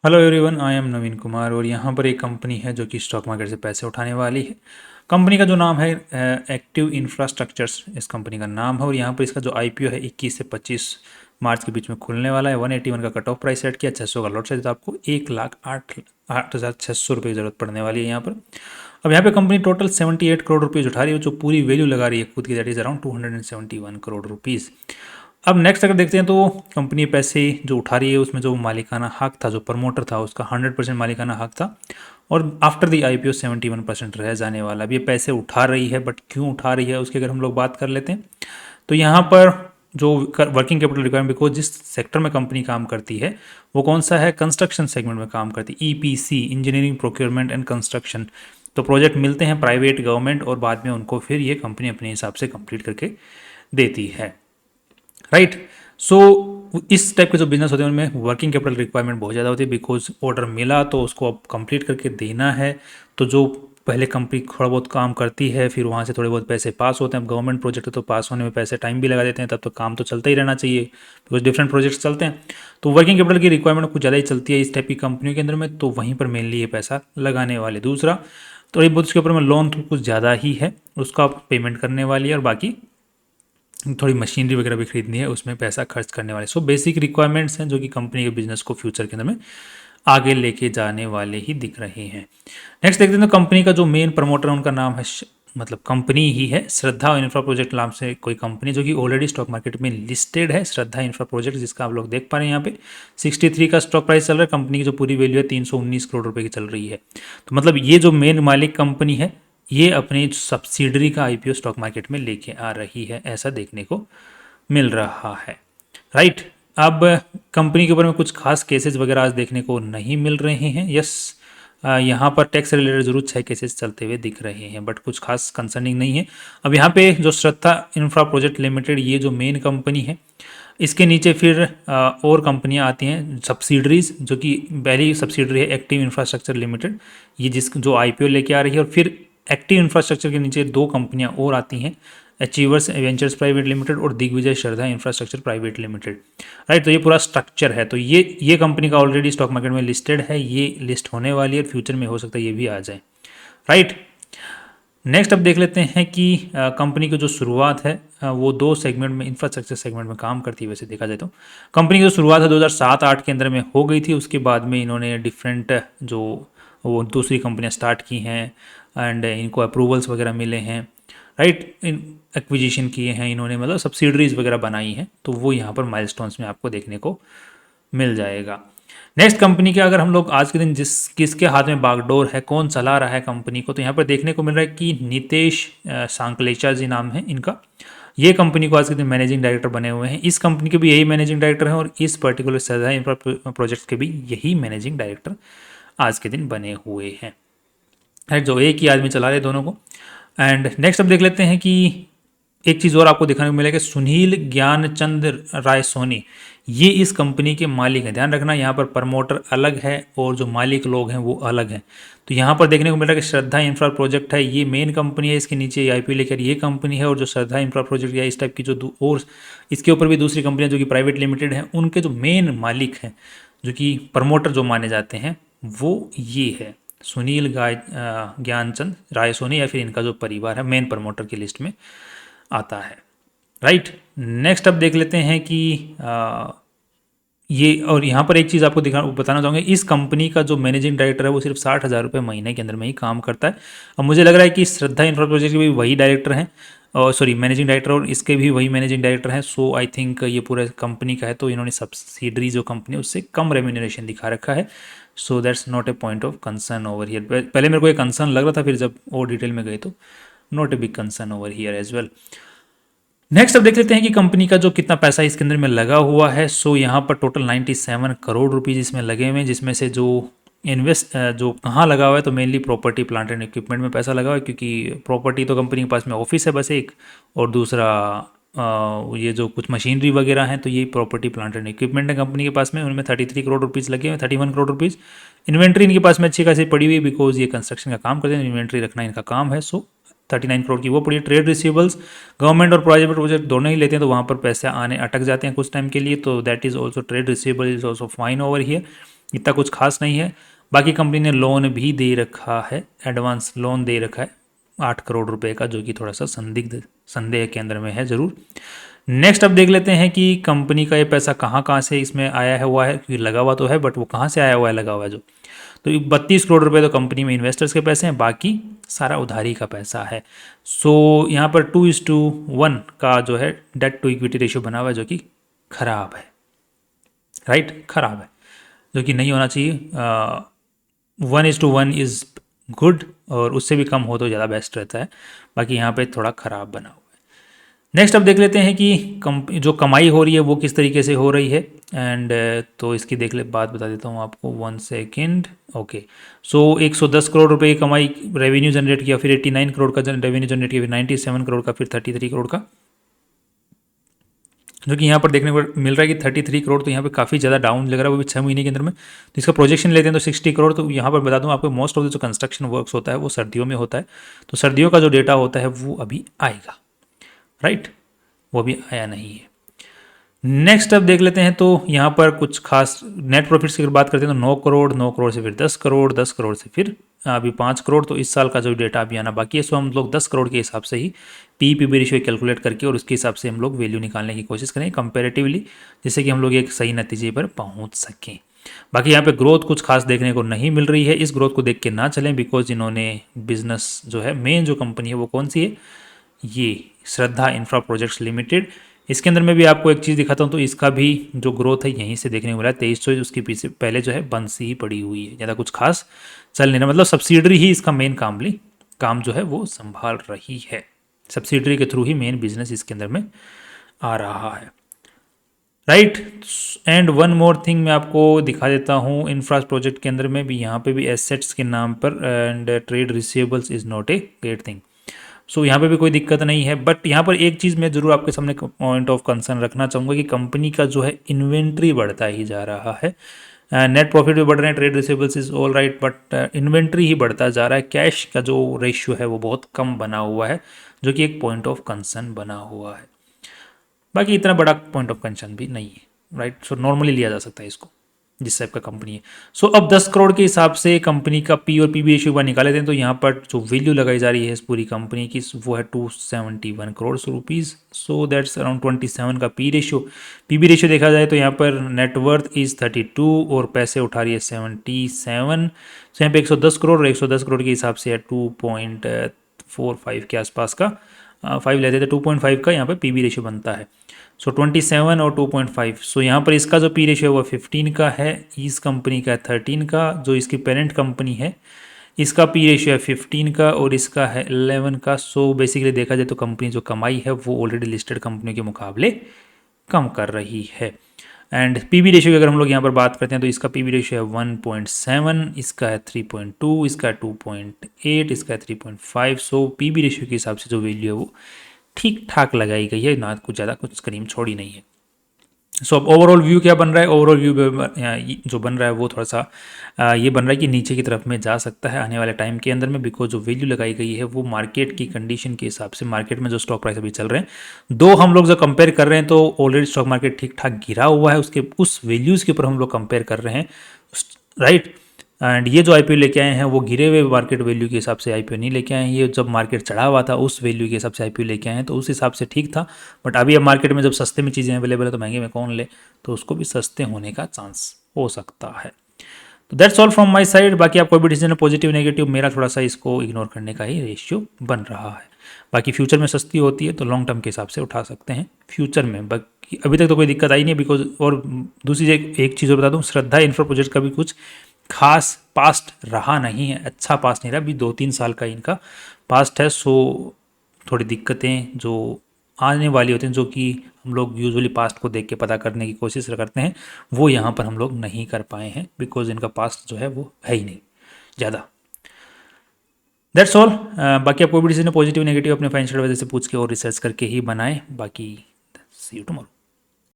Hello everyone, I am नवीन कुमार और यहाँ पर एक कंपनी है जो कि स्टॉक मार्केट से पैसे उठाने वाली है। कंपनी का जो नाम है एक्टिव इंफ्रास्ट्रक्चर्स इस कंपनी का नाम है और यहाँ पर इसका जो आईपीओ है 21 से 25 मार्च के बीच में खुलने वाला है। 181 का कट ऑफ प्राइस सेट किया, 600 का लॉट साइज, तो आपको 1,08,600 रुपये की जरूरत पड़ने वाली है यहाँ पर। अब यहाँ पे कंपनी टोटल 78 करोड़ रुपीज़ उठा रही है, जो पूरी वैल्यू लगा रही है खुद की, that is around 271 crore rupees. अब नेक्स्ट अगर देखते हैं तो कंपनी पैसे जो उठा रही है उसमें जो मालिकाना हक था, जो प्रमोटर था, उसका 100% मालिकाना हक था और आफ्टर द आईपीओ 71% रह जाने वाला। अब ये पैसे उठा रही है, बट क्यों उठा रही है उसकी अगर हम लोग बात कर लेते हैं तो यहाँ पर जो वर्किंग कैपिटल रिक्वायरमेंट, बिकॉज जिस सेक्टर में कंपनी काम करती है वो कौन सा है, कंस्ट्रक्शन सेगमेंट में काम करती है, EPC, engineering procurement and construction. तो प्रोजेक्ट मिलते हैं प्राइवेट, गवर्नमेंट, और बाद में उनको फिर ये कंपनी अपने हिसाब से कंप्लीट करके देती है, राइट। सो इस टाइप के जो बिजनेस होते हैं उनमें वर्किंग कैपिटल रिक्वायरमेंट बहुत ज़्यादा होती है, बिकॉज ऑर्डर मिला तो उसको अब कंप्लीट करके देना है। तो जो पहले कंपनी थोड़ा बहुत काम करती है, फिर वहाँ से थोड़े बहुत पैसे पास होते हैं। अब गवर्नमेंट प्रोजेक्ट है तो पास होने में पैसे टाइम भी लगा देते हैं, तब तो काम तो चलता ही रहना चाहिए, बिकॉज डिफरेंट प्रोजेक्ट्स चलते हैं। तो वर्किंग कैपिटल की रिक्वायरमेंट कुछ ज़्यादा ही चलती है इस टाइप की कंपनियों के अंदर में, तो वहीं पर मेनली ये पैसा लगाने वाले। दूसरा थोड़ी बहुत उसके ऊपर में लोन तो कुछ ज़्यादा ही है, उसका पेमेंट करने वाली है, और बाकी थोड़ी मशीनरी वगैरह भी खरीदनी है, उसमें पैसा खर्च करने वाले। सो बेसिक रिक्वायरमेंट्स हैं जो कि कंपनी के बिजनेस को फ्यूचर के अंदर में आगे लेके जाने वाले ही दिख रहे हैं। नेक्स्ट देखते हैं तो कंपनी का जो मेन प्रमोटर है उनका नाम है मतलब कंपनी ही है श्रद्धा इंफ्रा प्रोजेक्ट नाम से कोई कंपनी, जो कि ऑलरेडी स्टॉक मार्केट में लिस्टेड है, श्रद्धा इंफ्रा प्रोजेक्ट, जिसका आप लोग देख पा रहे हैं यहाँ पे 63 का स्टॉक प्राइस चल रहा है। कंपनी की जो पूरी वैल्यू है 319 करोड़ रुपए की चल रही है। तो मतलब ये जो मेन मालिक कंपनी है ये अपनी सब्सिडरी का आईपीओ स्टॉक मार्केट में लेके आ रही है, ऐसा देखने को मिल रहा है, राइट। अब कंपनी के ऊपर में कुछ खास केसेस वगैरह आज देखने को नहीं मिल रहे हैं। यस, यहाँ पर टैक्स रिलेटेड जरूर 6 केसेस चलते हुए दिख रहे हैं, बट कुछ खास कंसर्निंग नहीं है। अब यहाँ पे जो श्रद्धा इंफ्रा प्रोजेक्ट लिमिटेड, ये जो मेन कंपनी है, इसके नीचे फिर और कंपनियां आती हैं सब्सिडरीज, जो कि पहली सब्सिडरी है एक्टिव इंफ्रास्ट्रक्चर लिमिटेड, ये जिस जो आईपीओ लेके आ रही है। और फिर एक्टिव इंफ्रास्ट्रक्चर के नीचे दो कंपनियां और आती हैं, अचीवर्स वेंचर्स प्राइवेट लिमिटेड और दिग्विजय श्रद्धा इंफ्रास्ट्रक्चर प्राइवेट लिमिटेड, राइट। तो ये पूरा स्ट्रक्चर है। तो ये कंपनी का ऑलरेडी स्टॉक मार्केट में लिस्टेड है, ये लिस्ट होने वाली है, फ्यूचर में हो सकता है ये भी आ जाए, राइट। नेक्स्ट अब देख लेते हैं कि कंपनी की जो शुरुआत है वो दो सेगमेंट में, इंफ्रास्ट्रक्चर सेगमेंट में काम करती है। वैसे देखा जाए तो कंपनी की जो शुरुआत है 2007-8 के अंदर में हो गई थी। उसके बाद में इन्होंने डिफरेंट जो वो दूसरी कंपनियां स्टार्ट की हैं एंड इनको अप्रूवल्स वगैरह मिले हैं, राइट। इन एक्विजिशन किए हैं इन्होंने, मतलब सब्सिडरीज वगैरह बनाई हैं, तो वो यहाँ पर माइलस्टोन्स में आपको देखने को मिल जाएगा। नेक्स्ट कंपनी के अगर हम लोग आज के दिन किसके हाथ में बागडोर है, कौन चला रहा है कंपनी को, तो यहाँ पर देखने को मिल रहा है कि नितेश सांकलेचा जी नाम है इनका। ये कंपनी को आज के दिन मैनेजिंग डायरेक्टर बने हुए हैं। इस कंपनी के भी यही मैनेजिंग डायरेक्टर हैं और इस पर्टिकुलर श्रद्धा इंफ्रा प्रोजेक्ट के भी यही मैनेजिंग डायरेक्टर आज के दिन बने हुए हैं, जो एक ही आदमी चला रहे दोनों को। एंड नेक्स्ट अब देख लेते हैं कि एक चीज़ और आपको देखने को मिलेगा, सुनील ज्ञानचंद राय सोनी, ये इस कंपनी के मालिक हैं। ध्यान रखना यहाँ पर प्रमोटर अलग है और जो मालिक लोग हैं वो अलग हैं। तो यहाँ पर देखने को मिल रहा है कि श्रद्धा इंफ्रा प्रोजेक्ट है, ये मेन कंपनी है, इसके नीचे आईपीओ लेकर ये कंपनी है, और जो श्रद्धा इंफ्रा प्रोजेक्ट या इस टाइप की जो और इसके ऊपर भी दूसरी कंपनियाँ जो कि प्राइवेट लिमिटेड हैं, उनके जो मेन मालिक हैं, जो कि प्रमोटर जो माने जाते हैं, वो ये है सुनील ज्ञानचंद राय सोनी, या फिर इनका जो परिवार है मेन प्रमोटर की लिस्ट में आता है, राइट। नेक्स्ट अब देख लेते हैं कि ये, और यहाँ पर एक चीज़ आपको बताना चाहूँगा, इस कंपनी का जो मैनेजिंग डायरेक्टर है वो सिर्फ 60,000 रुपये महीने के अंदर में ही काम करता है। अब मुझे लग रहा है कि श्रद्धा इंफ्रा प्रोजेक्ट के भी वही डायरेक्टर हैं, और सॉरी मैनेजिंग डायरेक्टर, और इसके भी वही मैनेजिंग डायरेक्टर हैं। सो आई थिंक ये पूरे कंपनी का है, तो इन्होंने सब्सिडरी जो कंपनी उससे कम रेम्यूनरेशन दिखा रखा है। So that's not a point of concern over here. पहले मेरे को एक कंसर्न लग रहा था, फिर जब और डिटेल में गए तो not a big concern over here as well. Next अब देख लेते हैं कि कंपनी का जो कितना पैसा इसके अंदर में लगा हुआ है। सो यहाँ पर टोटल 97 करोड़ रुपीज़ इसमें लगे हुए हैं, जिसमें से जो जो कहाँ लगा हुआ है, तो mainly property plant and equipment में पैसा लगा हुआ है, क्योंकि प्रॉपर्टी तो कंपनी के पास में ऑफिस है बस एक, और दूसरा ये जो कुछ मशीनरी वगैरह हैं, तो ये प्रॉपर्टी प्लांट एंड इक्विपमेंट है कंपनी के पास में, उनमें 33 करोड़ रुपीज़ लगे हुए हैं, 31 करोड़ रुपीज़। इन्वेंट्री इनके पास में अच्छी खासी पड़ी हुई है, बिकॉज ये कंस्ट्रक्शन का काम करते हैं, इन्वेंट्री रखना इनका काम है। सो 39 करोड़ की वो पड़ी है। ट्रेड रिसीवेबल्स गवर्नमेंट और प्राइवेट प्रोजेक्ट दोनों ही लेते हैं, तो वहाँ पर पैसे आने अटक जाते हैं कुछ टाइम के लिए, तो that is also trade receivable is also fine over here. इतना कुछ खास नहीं है। बाकी कंपनी ने लोन भी दे रखा है, एडवांस लोन दे रखा है 8 करोड़ रुपए का, जो कि थोड़ा सा संदिग्ध संदेह के अंदर में है ज़रूर। नेक्स्ट अब देख लेते हैं कि कंपनी का ये पैसा कहाँ कहाँ से इसमें आया है हुआ है, क्योंकि लगा हुआ तो है बट वो कहाँ से आया हुआ है लगा हुआ है जो, तो 32 करोड़ रुपए तो कंपनी में इन्वेस्टर्स के पैसे हैं, बाकी सारा उधारी का पैसा है। सो यहाँ पर 2:1 का जो है डेट टू इक्विटी रेशियो बना हुआ है, जो कि खराब है, राइट, खराब है, जो कि नहीं होना चाहिए। 1:1 इज़ गुड, और उससे भी कम हो तो ज़्यादा बेस्ट रहता है। बाकी यहाँ पे थोड़ा ख़राब बना हुआ है। नेक्स्ट अब देख लेते हैं कि जो कमाई हो रही है वो किस तरीके से हो रही है, एंड तो इसकी देख ले बात बता देता हूँ आपको, 1 सेकेंड। ओके, सो 110 करोड़ रुपए की कमाई रेवेन्यू जनरेट किया, फिर 89 करोड़ का रेवेन्यू जनरेट किया, फिर 97 करोड़ का, फिर 33 करोड़ का, जो कि यहाँ पर देखने को मिल रहा है कि 33 करोड़ तो यहाँ पे काफ़ी ज़्यादा डाउन लग रहा है, वो भी 6 महीने के अंदर में। तो इसका प्रोजेक्शन लेते हैं तो 60 करोड़। तो यहाँ पर बता दूँ आपको, मोस्ट ऑफ द जो कंस्ट्रक्शन वर्क्स होता है वो सर्दियों में होता है, तो सर्दियों का जो डेटा होता है वो अभी आएगा, राइट, वो अभी आया नहीं है। नेक्स्ट अब देख लेते हैं, तो यहाँ पर कुछ खास नेट प्रॉफिट्स की अगर बात करते हैं तो 9 करोड़, 9 करोड़ से फिर 10 करोड़, 10 करोड़ से फिर अभी 5 करोड़। तो इस साल का जो डेटा अभी आना बाकी है, सो हम लोग 10 करोड़ के हिसाब से ही पी रेशियो कैलकुलेट करके और उसके हिसाब से हम लोग वैल्यू निकालने की कोशिश करें कंपेरेटिवली, जिससे कि हम लोग एक सही नतीजे पर पहुंच सकें। बाकी यहाँ पे ग्रोथ कुछ खास देखने को नहीं मिल रही है, इस ग्रोथ को देख के ना चलें, बिकॉज इन्होंने बिजनेस जो है मेन जो कंपनी है वो कौन सी है, ये श्रद्धा इंफ्रा प्रोजेक्ट्स लिमिटेड। इसके अंदर में भी आपको एक चीज़ दिखाता हूँ, तो इसका भी जो ग्रोथ है यहीं से देखने को मिला है 2300, उसके पीछे पहले जो है बंसी ही पड़ी हुई है, ज़्यादा कुछ खास चल नहीं रहा, मतलब सब्सिडरी ही इसका मेन काम जो है वो संभाल रही है, सब्सिडरी के थ्रू ही मेन बिजनेस इसके अंदर में आ रहा है, right. And one more thing मैं आपको दिखा देता हूँ, इंफ्रा प्रोजेक्ट के अंदर में भी यहाँ पे भी एसेट्स के नाम पर and trade receivables is not a great thing. So यहाँ पे भी कोई दिक्कत नहीं है, बट यहाँ पर एक चीज़ मैं ज़रूर आपके सामने पॉइंट ऑफ कंसर्न रखना चाहूँगा कि कंपनी का जो है इन्वेंट्री बढ़ता ही जा रहा है, नेट प्रॉफिट भी बढ़ रहे हैं, trade receivables is all right, but inventory ही बढ़ता जा रहा है, कैश का जो रेशियो है वो बहुत कम बना हुआ है, जो कि एक पॉइंट ऑफ कंसर्न बना हुआ है। बाकी इतना बड़ा पॉइंट ऑफ कंसर्न भी नहीं है, राइट, सो नॉर्मली लिया जा सकता है इसको, जिस टाइप का कंपनी है। सो अब 10 करोड़ के हिसाब से कंपनी का पी और पीबी रेशियो निकाले थे, तो यहाँ पर जो वैल्यू लगाई जा रही है इस पूरी कंपनी की वो है 271 crore rupees. So that's around 27 का पी रेशियो। पीबी रेशियो देखा जाए तो यहाँ पर नेटवर्थ इज़ 32 और पैसे उठा रही है 77। सो यहाँ पे 110 करोड़ और 110 करोड़ के हिसाब से है 2.45 के आसपास का, 5 लेते थे 2.5 का यहाँ पर पीबी रेशियो बनता है। सो 27 और 2.5, सो यहाँ पर इसका जो पी रेशियो है वो 15 का है, इस कंपनी का है 13 का, जो इसकी पेरेंट कंपनी है इसका पी रेशियो है 15 का और इसका है 11 का। सो बेसिकली देखा जाए तो कंपनी जो कमाई है वो ऑलरेडी लिस्टेड कंपनी के मुकाबले कम कर रही है। एंड पीबी रेशियो की अगर हम लोग यहाँ पर बात करते हैं तो इसका पीबी रेशियो है 1.7, इसका है 3.2, इसका है 2.8, इसका है 3.5। सो पीबी रेशियो के हिसाब से जो वैल्यू है वो ठीक ठाक लगाई गई है, ना कुछ ज़्यादा कुछ करीम छोड़ी नहीं है। सो अब ओवरऑल व्यू क्या बन रहा है, ओवरऑल व्यू जो बन रहा है वो थोड़ा सा ये बन रहा है कि नीचे की तरफ में जा सकता है आने वाले टाइम के अंदर में, बिकॉज जो वैल्यू लगाई गई है वो मार्केट की कंडीशन के हिसाब से, मार्केट में जो स्टॉक प्राइस अभी चल रहे हैं, दो हम लोग जो कंपेयर कर रहे हैं तो ऑलरेडी स्टॉक मार्केट ठीक ठाक गिरा हुआ है, उसके उस वैल्यूज़ के ऊपर हम लोग कंपेयर कर रहे हैं, राइट। एंड ये जो आईपीओ लेके आए हैं वो गिरे हुए मार्केट वैल्यू के हिसाब से आईपीओ नहीं लेके आए हैं, ये जब मार्केट चढ़ा हुआ था उस वैल्यू के हिसाब से आईपीओ लेके आए हैं, तो उस हिसाब से ठीक था। बट अभी अब मार्केट में जब सस्ते में चीज़ें अवेलेबल है तो महंगे में कौन ले, तो उसको भी सस्ते होने का चांस हो सकता है। तो that's all from my side. बाकी आप कोई भी डिसीजन पॉजिटिव नेगेटिव, मेरा थोड़ा सा इसको इग्नोर करने का ही रेशियो बन रहा है। बाकी फ्यूचर में सस्ती होती है तो लॉन्ग टर्म के हिसाब से उठा सकते हैं फ्यूचर में, बाकी अभी तक तो कोई दिक्कत आई नहीं बिकॉज। और दूसरी एक चीज़ और बता दूँ, श्रद्धा इंफ्रा प्रोजेक्ट का भी कुछ खास पास्ट रहा नहीं है, अच्छा पास्ट नहीं रहा, अभी 2-3 साल का इनका पास्ट है। सो थोड़ी दिक्कतें जो आने वाली होती हैं, जो कि हम लोग यूजुअली पास्ट को देख के पता करने की कोशिश करते हैं, वो यहाँ पर हम लोग नहीं कर पाए हैं बिकॉज इनका पास्ट जो है वो है ही नहीं ज़्यादा। That's all. बाकी आप कोई भी डिसीजन पॉजिटिव नेगेटिव अपने फाइनेंशियल वजह से पूछ के और रिसर्च करके ही बनाएं। बाकी सी यू टुमारो।